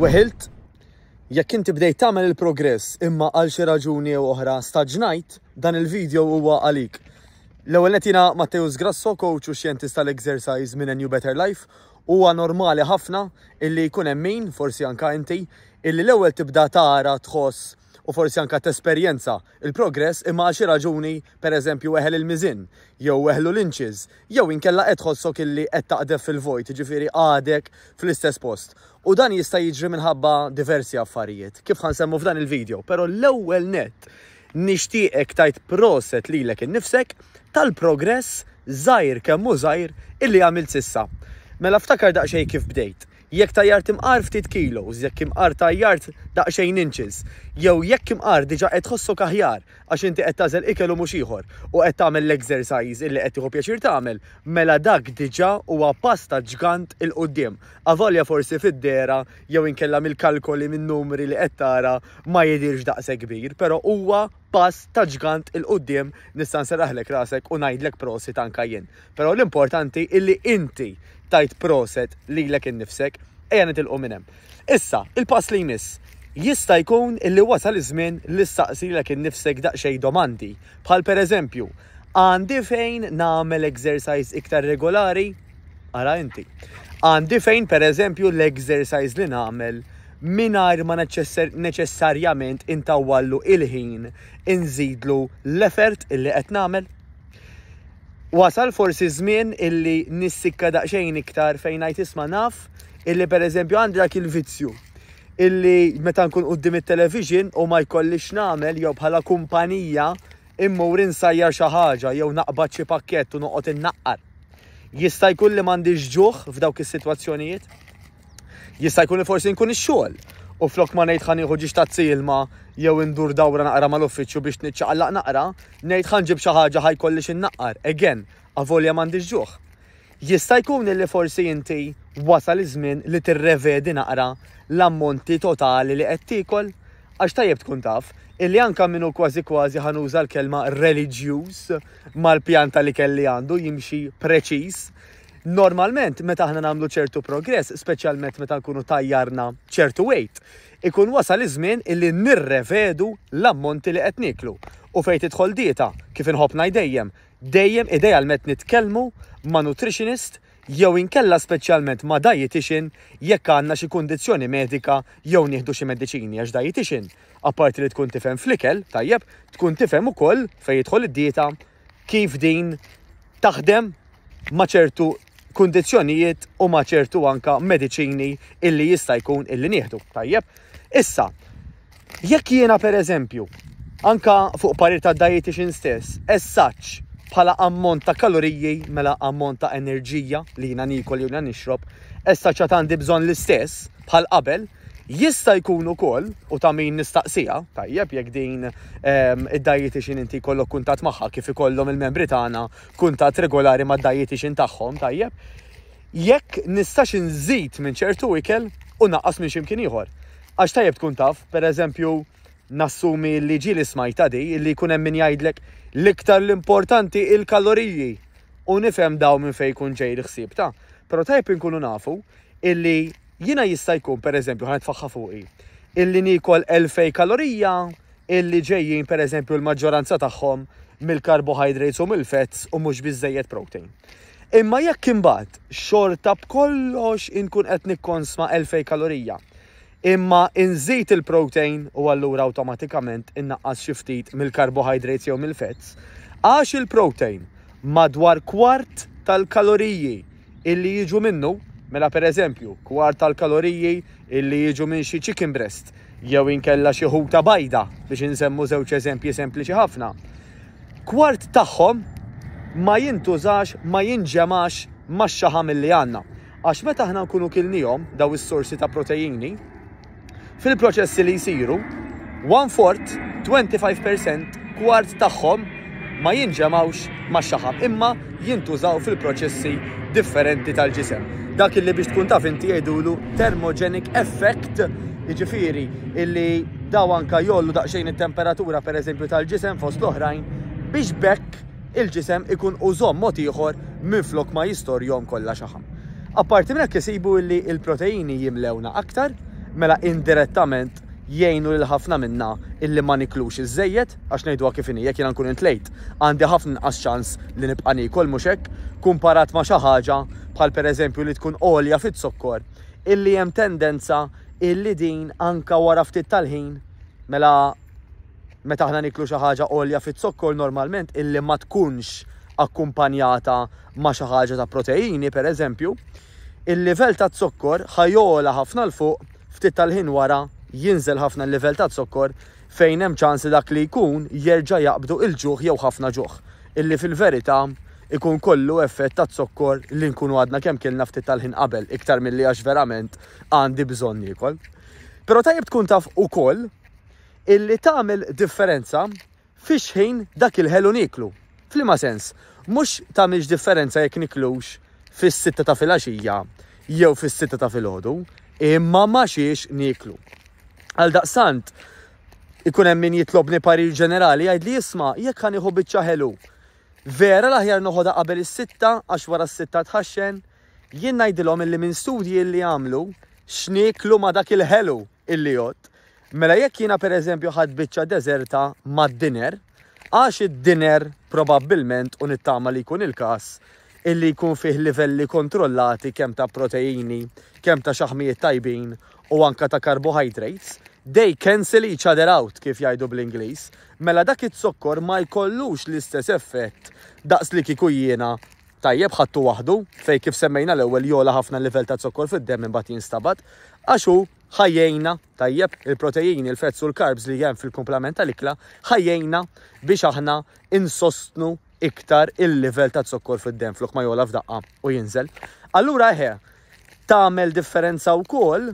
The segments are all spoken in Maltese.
Weħilt, jekk inti bdejt tagħmel il-progress imma għal xi raġuni oħra staġnajt, dan il-video huwa għalik. L-ewwel qed jiena Matteus Grasso, coach u xjentist tal-exercise minn A New Better Life. Huwa normali ħafna illi jkun hemm min, forsi anke inti, illi l-ewwel tibda tara tħoss u forsi anke tesperjenza il-progress imma għal xi raġuni, pereżempju weħel il-miżin, jew weħlu l-inches, jew inkella qed tħossok illi qed taqdef fil-vojt, jiġifieri għadek fl-istess post. U dan jista' jiġri minħabba diversi affarijiet, kif ħansemmu f'dan il-video. Però l-ewwel nett nixtieqek tajt proset lilek innifsek tal-progress żgħir kemm hu żgħir illi għamilt sissa. Mela ftakar daqsxejn kif bdejt. Jekk tajjart imqar ftit kilos, jekk imqar tajjart daqsxejn inches, jew jekk imqar diġà qed tħossok aħjar għax inti qed tażel ikel u mhux ieħor u qed tagħmel l-exercise illi qed tieħu pjaċir tagħmel, mela dak diġà huwa pass ta' ġgant il quddiem. Avolja forsi fid-dera jew inkella mill-kalkoli min-numri li qed tara ma jidirx daqshekk kbir, però huwa pass ta' ġgant il quddiem nista' nserraħlek rasek u ngħidlek prosit anke jien. Però l-importanti illi inti tajt proset lilek innifsek, ejja nitilqu minn hemm. Issa, il-pass li jmiss. Jista' jkun illi wasal iż-żmien li ssaqsilek innifsek daqsxejn domandi. Bħal pereżempju, għandi fejn nagħmel exercise iktar regolari? Ara inti. Għandi fejn pereżempju l-exercise li nagħmel mingħajr ma neċessarjament intawwallu il-ħin inżidlu l-effort illi qed nagħmel? Wasal forsi żmien illi nissikka daqsxejn iktar fejn ngħid isma' naf illi pereżempju għandi dak il-vizzju illi meta nkun quddiem it-television u ma jkollix nagħmel jew bħala kumpanija immur insajjar xi ħaġa jew naqbad xi pakkett u noqgħod innaqqar. Jista' jkun li m'għandix ġuħ f'dawk is-sitwazzjonijiet? Jista' jkun li forsi nkun ix-xogħol u flok ma ngħid ħanieħu ġiex tazzilma jew indur dawra naqra mal-uffiċċju biex niċċaqlaq naqra, ngħid ħanġib xi ħaġa ħajkollix innaqqar. Again, avolja m'għandix ġuħ. Jista' jkun li forsi inti wasal iż-żmien li tirrevedi naqra l-ammonti totali li qed tiekol għax tajjeb tkun taf illi anke minnu kważi ħanuża l-kelma religious mal-pjanta li kelli għandu jimxi preċiż. Normalment, meta aħna nagħmlu ċertu progress, speċjalment meta nkunu tajjarna ċertu weight, ikun wasal iż-żmien illi nirrevedu l-ammonti li qed niklu. U fejn tidħol dieta, kif inħobb ngħid dejjem idealment nitkellmu ma' nutritionist jew inkella speċjalment ma' dietitian jekk għandna xi kundizzjoni medika jew nieħdu xi mediċini għax dietitian, apparti li tkun tifhem fl-ikel, tajjeb, tkun tifhem ukoll fejn jidħol id-dieta kif din taħdem ma' ċertu kundizzjonijiet u ma' ċertu anka mediċini illi jista' jkun illi nieħdu, tajjeb. Issa, jekk jiena pereżempju anka fuq parir ta' dietitian stess, as such, bħala ammont ta' kaloriji mela ammont ta' enerġija li jiena nikol jew nixrob, as such għandi bżonn l-istess bħal qabel, jista' jkun ukoll u ta' min nistaqsija, tajjeb jekk din id-dietitian inti jkollok kuntatt magħha kif ikollhom il-membri tagħna kuntatt regolari mad-dietitian tagħhom, tajjeb. Jekk nistax inżid minn ċertu ikel u naqqas minn x'imkien ieħor. Għax tajjeb tkun taf, pereżempju nassumi li ġieli smajta di li jkun hemm min jgħidlek l-iktar l-importanti il-kaloriji u nifhem daw minn fejn jkun ġej l-ħsieb ta'. Però tajjeb inkunu nafu illi jiena jista' jkun pereżempju ħanitfaħħa fuqi illi nikol 2000 kalorija illi ġejjin pereżempju l-maġġoranza tagħhom mill-carbohydrates u mill-fats u mhux biżżejjed protein. Imma jekk imbagħad xorta b'kollox inkun qed nikkonsma 2000 kalorija, imma inżid il-protein u allura awtomatikament innaqqas xi ftit mill-carbohydrates jew mill-fats, għax il-protein madwar kwart tal-kaloriji illi jiġu minnu, mela pereżempju kwart tal-kaloriji illi jiġu minn xi chicken breast jew inkella xi ħuta bajda biex insemmu żewġ eżempji sempliċi ħafna. Kwart tagħhom ma jintużax, ma jinġemax max-xaħam illi għandna. Għax meta aħna nkunu kilnihom daw is-sorsi ta' proteini, fil-proċessi li jsiru, 1/4, 25% kwart tagħhom ma jinġemawx max-xaħam, imma jintużaw fil-proċessi differenti tal-ġisem. Dak illi biex tkun taf inti jgħidulu thermogenic effect, jiġifieri illi daw anka jollu daqsxejn it-temperatura pereżempju tal-ġisem fost l-oħrajn biex bekk il-ġisem ikun użom mod ieħor minflok ma jistorjhom kollha xaħam. Apparti minn hekk isibu illi il-proteini jimlewna aktar, mela indirettament jgħinu lil ħafna minna illi ma niklux iż-żejjed għax ngħiduha kif inhi jekk jiena nkun intlejt għandi ħafna inqas ċans li nibqa' niekol mhux hekk kumparat ma' xi ħaġa bħal pereżempju li tkun għolja fit-sokkor illi hemm tendenza illi din anka wara ftit tal-ħin mela meta aħna niklu xi ħaġa għolja fit-sokkor normalment illi ma tkunx akkumpanjata ma' xi ħaġa ta' proteini pereżempju, il-livell ta' zokkor ħajola ħafna l fuq ftit tal-ħin wara jinżel ħafna l-livell ta' zokkor fejn hemm ċansi dak li jkun jerġa' jaqbdu il-ġuħ jew ħafna ġuħ illi fil-verità ikun kollu effett ta' zokkor li nkunu għadna kemm kilna ftit tal-ħin qabel iktar milli għax verament għandi bżonn niekol. Però tajjeb tkun taf ukoll illi tagħmel differenza fix ħin dak il-ħelu niklu. F'liema sens, mhux tagħmilx differenza jekk niklux fis-sitta ta' filgħaxija jew fis-sitta ta' filgħodu, imma ma xiex niklu. Għaldaqstant ikun hemm min jitlobni parir ġenerali jgħid li jisma' jekk ħanieħu biċċa ħelu. Vera l-aħjar noħodha qabel is-sitta għax wara s-sitta tħaxxen, jien ngħidilhom illi minn studji li għamlu x'nieklu ma' dak il-ħelu illi jgħod. Mela jekk jiena pereżempju ħadd biċċa deżerta mad-diner, għax id-diner probabbilment u nittama li jkun il-każ illi jkun fih livelli kontrollati kemm ta' proteini, kemm ta' xaħmijiet tajbin u anka ta' carbohydrates, they cancel each other out kif jgħidu bl-Ingliż. Mela dak it-sokkor ma jkollux l-istess effett daqs li kieku jiena tajjeb ħadtu waħdu fej kif semmejna l-ewwel jola ħafna l-livell ta' zokkor fid-demm imbagħad jinstabat għax hu ħajjejna tajjeb il-proteini, il-fetts u l-karbs li hemm fil-komplement tal-ikla ħajjejna biex aħna insostnu iktar il-livell ta' zokkor fid-demm flok ma jola f'daqqa u jinżel. Allura tagħmel differenza wkoll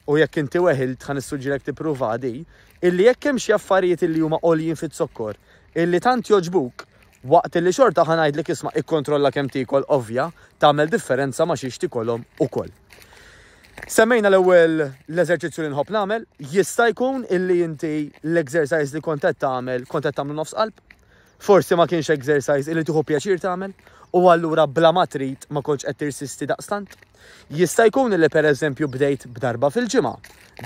u jekk inti weħilt ħan nissuġġilek tippruva di illi jekk hemm xi affarijiet illi huma għoljin fit-zokkor illi tant joġbuk waqt illi xorta ħa ngħidlek isma' ikkontrolla kemm tikol ovvja tagħmel differenza ma xiex tikolhom ukoll. Semmejna l-ewwel l-eżerċizzju li nħobb nagħmel, jista' jkun illi inti l-exercise li kont qed tagħmlu nofs qalb. Forsi ma kienx exercise illi tieħu pjaċir tagħmel u allura bla ma trid ma kontx qed tirsisti daqstant. Jista' jkun illi pereżempju bdejt b'darba fil-ġimgħa,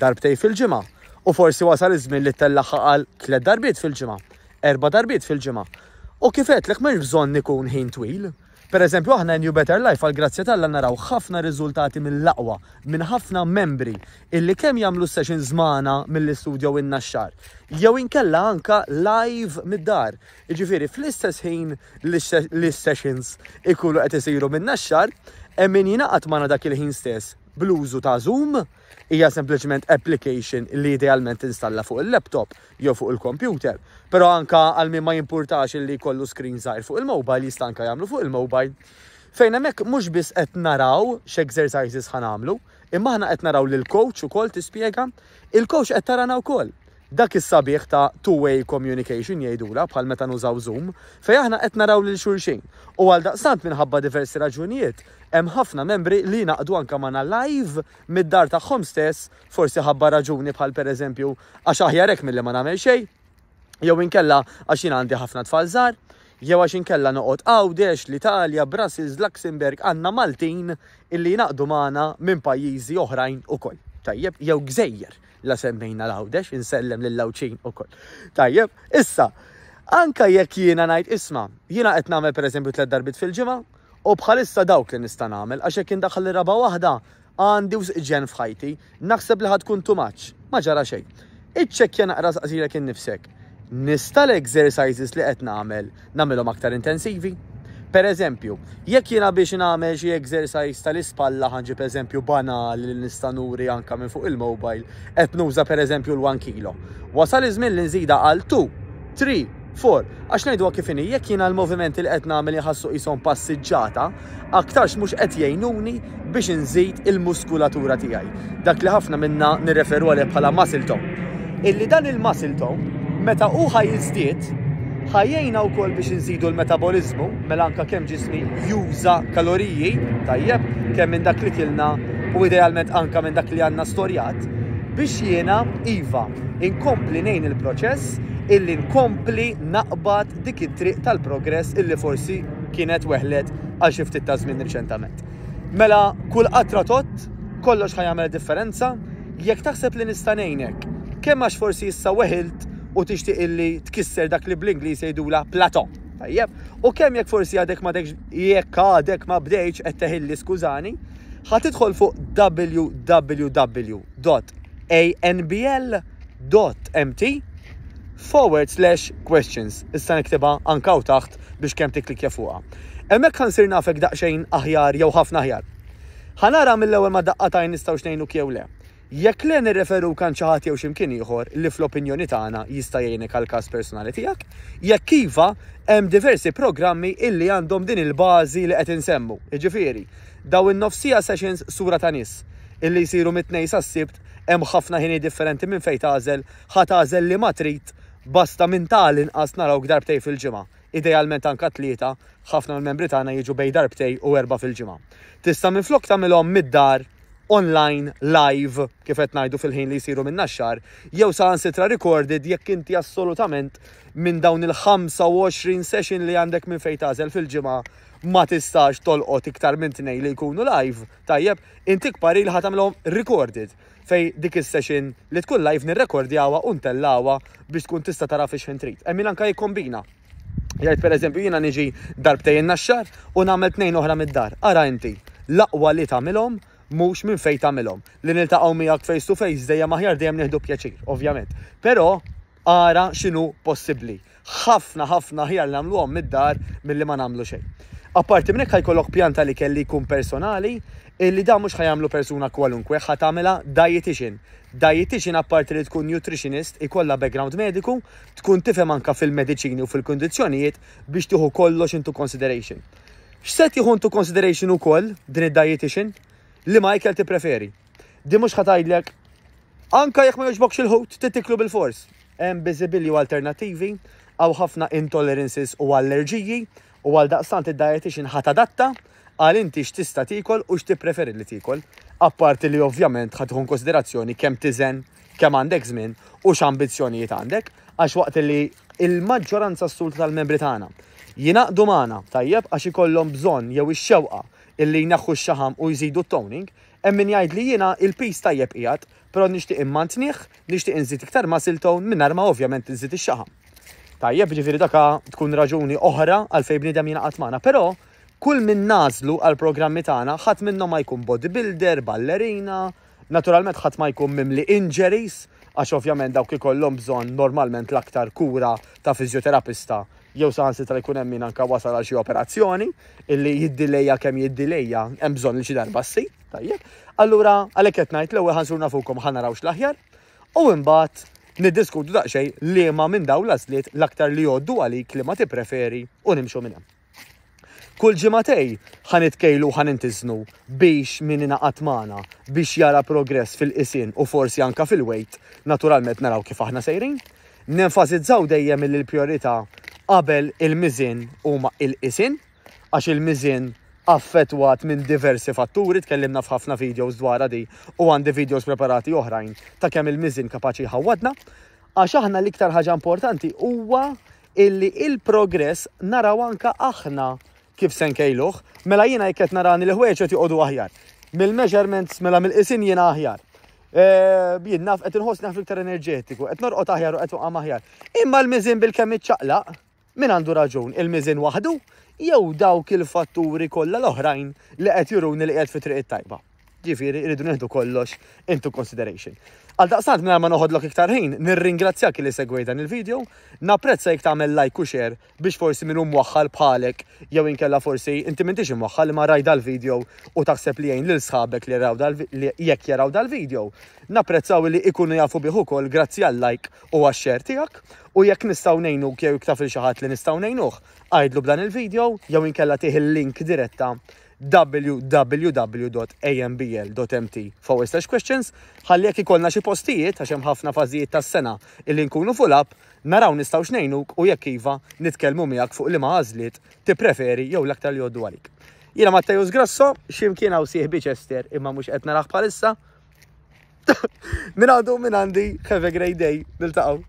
darbtej fil-ġimgħa u forsi wasal iż-żmien li tellaħħa għal 3 darbiet fil-ġimgħa, 4 darbiet fil-ġimgħa. U kif qedlek m'hemmx bżonn ikun ħin twil. Pereżempju aħna New Better Life għal grazzja tal-Alla naraw ħafna riżultati mill-aqwa minn ħafna membri illi kemm jagħmlu sessions magħna mill-istudju in-naxxar jew inkella anka live mid-dar. Jiġifieri fl-istess ħin li sessions ikunu qed isiru min-naxxar hemm min jingħaqad magħna dak il-ħin stess bl-użu ta' Zoom hija sempliċement application li idealment installa fuq il-laptop jew fuq il-computer. Però anka għal min ma jimpurtax li jkollu screen żgħir fuq il-mobile jista' anke jagħmlu fuq il-mobile. Fejn hemmhekk mhux biss qed naraw x'exercises ħanamlu, imma aħna qed naraw lil coach ukoll tispjega, il-coach qed tarana wkoll. Dak is-sabiħ ta' two-way communication jgħidula bħal meta nużaw Zoom, fejn aħna qed naraw lil xulxin. U għal daqstant minħabba diversi raġunijiet, hemm ħafna membri li naqdu anke magħna live mid-dar tagħhom stess, forsi ħabba raġuni bħal pereżempju għax aħjar hekk milli ma nagħmel xejn, jew inkella għax jien għandi ħafna tfal żgħar, jew għax inkella noqgħod Għawdex, l-Italja, Brussels, Luxemburg, għandna Maltin illi naqdu magħna minn pajjiżi oħrajn ukoll. Tajjeb, jew Gżejjer la semmejna l-Għawdex, insellem lill-Lawċin ukoll. Tajjeb, issa, anka jekk jiena ngħid isma' jiena qed nagħmel pereżempju 3 darbit fil-ġimgħa u bħalissa dawk li nista' nagħmel għax jekk indaħħal raba waħda għandi ġen f'ħajti, naħseb li ħad tkun too much, ma ġara xejn. Iċċekkja naqra saqsilek innifsek. Nista' l-exercises li qed nagħmelhom aktar intensivi? Pereżempju, jekk jiena biex nagħmel xi exercise tal-ispalla ħanġib eżempju banali li nista' nuri anke minn fuq il-mobile, qed nuża pereżempju l-1 kilo. Wasal iż-żmien li nżida għal 2, 3, 4, għax ngħidu kif inhi jekk jiena l-movimenti li qed nagħmel jħassu qishom passiġġata, aktarx mhux qed jgħinuni biex inżid il-muskulatura tiegħi. Dak li ħafna minna nirreferu għalih bħala muscle tone. Illi dan il-muscle tone meta hu ħajjiżdied ħajjejna wkoll biex inżidu l-metabolizmu, mela anke kemm ġismi juża kaloriji, tajjeb, kemm minn dak li kilna u idealment anke minn dak li għandna storjat, biex jiena iva inkompli ngħin il-proċess illi nkompli naqbad dik it-triq tal-progress illi forsi kienet weħlet għal xi ftit ta' żmien riċentament. Mela kull qatra tot kollox ħajjagħmel differenza, Jekk taħseb li nista' ngħinek, kemm għax forsi issa weħilt u tixtieq illi tkisser dak li bl-Ingliż jgħidula plateau. Tajjeb, u kemm jekk forsi għadek ma bdejx qed teħilli skużani, ħatidħol fuq www.anbl.mt/questions. Issa niktibha anke taħt biex kemm tiklikja fuqha. Hemmhekk ħansir nafek daqsxejn aħjar jew ħafna aħjar. Ħanara mill-ewwel ma daqqatajn nistgħu x'ngħinuk jew le. Jekk le nirreferu kan xi ħadd jew x'imkien ieħor li fl-opinjoni tagħna jista' jgħinek għall-każ personali tiegħek, jekk iva hemm diversi programmi illi għandhom din il-bażi li qed insemmu. Jiġifieri, daw in-nofsija sessions sura ta' nies illi jsiru mit-tnejn sas-sibt hemm ħafna ħini differenti minn fejn tagħżel, ħatażel li ma trid basta minn tal-inqas narawk darbtej fil-ġimgħa. Idealment anke tlieta, ħafna mill-membri tagħna jiġu bejn darbtej u 4 fil-ġimgħa. Tista' minflok tagħmilhom mid-dar online, live, kif qed ngħidu fil-ħin li jsiru minn naxxar, jew saħansitra recorded jekk inti assolutament minn dawn il-25 session li għandek minn fejn tagħżel fil-ġimgħa ma tistax tolqot iktar minn tnejn li jkunu live, tajjeb, inti kpari li ħatamlhom recorded fej dik is-session li tkun live nirrekordjawha u ntellawha biex tkun tista' tara fix ħin trid. Hemm min anke jikkombina. Jgħid pereżempju jiena niġi darbtej in-naxxar u nagħmel tnejn oħra mid-dar. Ara inti, l-aqwa li tagħmilhom mhux minn fejn tagħmilhom. Li niltaqgħu miegħek face to face dejjem aħjar dejjem nieħdu pjaċir, ovvjament. Però ara x'inhu possibbli. Ħafna aħjar nagħmluhom mid-dar milli ma nagħmlu xejn. Apparti minn hekk ħajkollok pjanta li kelli jkun personali, illi da mhux ħajamlu persuna kwalunkwe, ħatamela dietitian. Dietitian apparti li tkun nutritionist, ikolla background mediku, tkun tifhem anke fil-mediċini u fil-kundizzjonijiet biex tieħu kollox into consideration. X'se tieħu into consideration ukoll din id-dietitian? Li ma ikel tippreferi. Di mhux ħatajdlek anke jekk ma jogħġbokx il-ħut titiklu bil-fors. Hemm biżibilji u alternattivi għaw ħafna intolerances u allerġiji u għal daqstant id-dietitian ħatadatta għal inti x'tista' tikol u x'tippreferi li tikol. Apparti li ovvjament ħad tieħu konsiderazzjoni kemm tiżen, kemm għandek żmien u x'ambizzjonijiet għandek għax waqt li il-maġġoranza assoluta tal-membri tagħna jingħaqdu magħna tajjeb għax ikollhom bżonn jew ix-xewqa illi jnaħħu x-xaħam u jżidu t-toning, hemm min jgħid li jiena il-pis tajjeb qiegħed, però nixtieq immantnih, nixtieq inżid iktar muscle tone mingħajr ma ovvjament inżid ix-xaħam. Tajjeb, ġifieri daka tkun raġuni oħra għalfejn bniedem jingħaqad magħna, però kull min nażlu għall-programmi tagħna ħadd minnhom ma jkun bodybuilder, ballerina, naturalment ħadd ma jkun mimli injuries, għax ovvjament dawk ikollhom bżonn normalment l-aktar kura ta' fizjoterapista jew saħansitra jkun hemm min anke wasal għal xi operazzjoni illi jiddilejja kemm jiddilejja hemm bżonn li xi darba ssir, tajjeb. Allura għalhekk qed ngħid l-ewwel ħansurna fuqhom ħanarawx l-aħjar u mbagħad niddiskutu daqsxejn liema minn dawn l-għażliet l-aktar li jgħoddu għalik li ma tippreferi u nimxu minn hemm. Kull ġimagħtej ħanitkejlu ħanintiżnu biex min ingħaqad magħna biex jara progress fil-qisien u forsi anke fil-weight, naturalment naraw kif aħna sejrin. Nenfasizzaw dejjem il-priorità qabel il-miżin huma il-qisien, għax il-miżin affettwat minn diversi fatturi, tkellimna f'ħafna videos dwar di u għandi videos preparati oħrajn ta' kemm il-miżin kapaċi ħawwadna, għax aħna l-iktar ħaġa importanti huwa illi il-progress naraw anke aħna kif se nkejluh, mela jiena jekk qed narani l-ħwejjeġ qed joqogħdu aħjar. Mill-measurements mela mill-qisien jiena aħjar. Jien naf qed inħoss naf iktar enerġetiku, qed norqod aħjar u qed uqam aħjar. Imma l-miżin bil-kemm iċċaqlaq, min għandu raġun, il-miżin waħdu jew dawk il-fatturi kollha l-oħrajn li qed juruni li qiegħed fi triq it-tajba. Ġifieri rridu nieħdu kollox into consideration. Għal daqstant minn ma noħodlok iktar ħin, nirringrazzjak li segwej dan il-video, napprezza jekk tagħmel like u share biex forsi minn mwaħħal bħalek jew inkella forsi inti m'intix imwaħħal ma rajda l-video u taħseb li jgħin lil sħabek li jekk jaraw dal-video. Napprezzaw li ikunu jafu bih ukoll grazzi għal-like u għax-share tiegħek u jekk nistgħu ngħinuk jew taf il xi ħadd li nistgħu ngħinuh, għajdlu b'dan il-video jew inkella tieħi il-link diretta www.anbl.mt/questions ħalli jekk ikollna xi postijiet għax hemm ħafna fażijiet tas-sena illi nkunu full up naraw nistgħu x'ngħinuk u jekk iva nitkellmu miegħek fuq liema għażliet tippreferi jew l-aktar li jgħoddu għalik. Jiena Matteo Sgrasso, x'imkien hawn sieħbi Chester imma mhux qed naraħ bħalissa. Minn għandu minn għandi have a great day, niltaqgħu.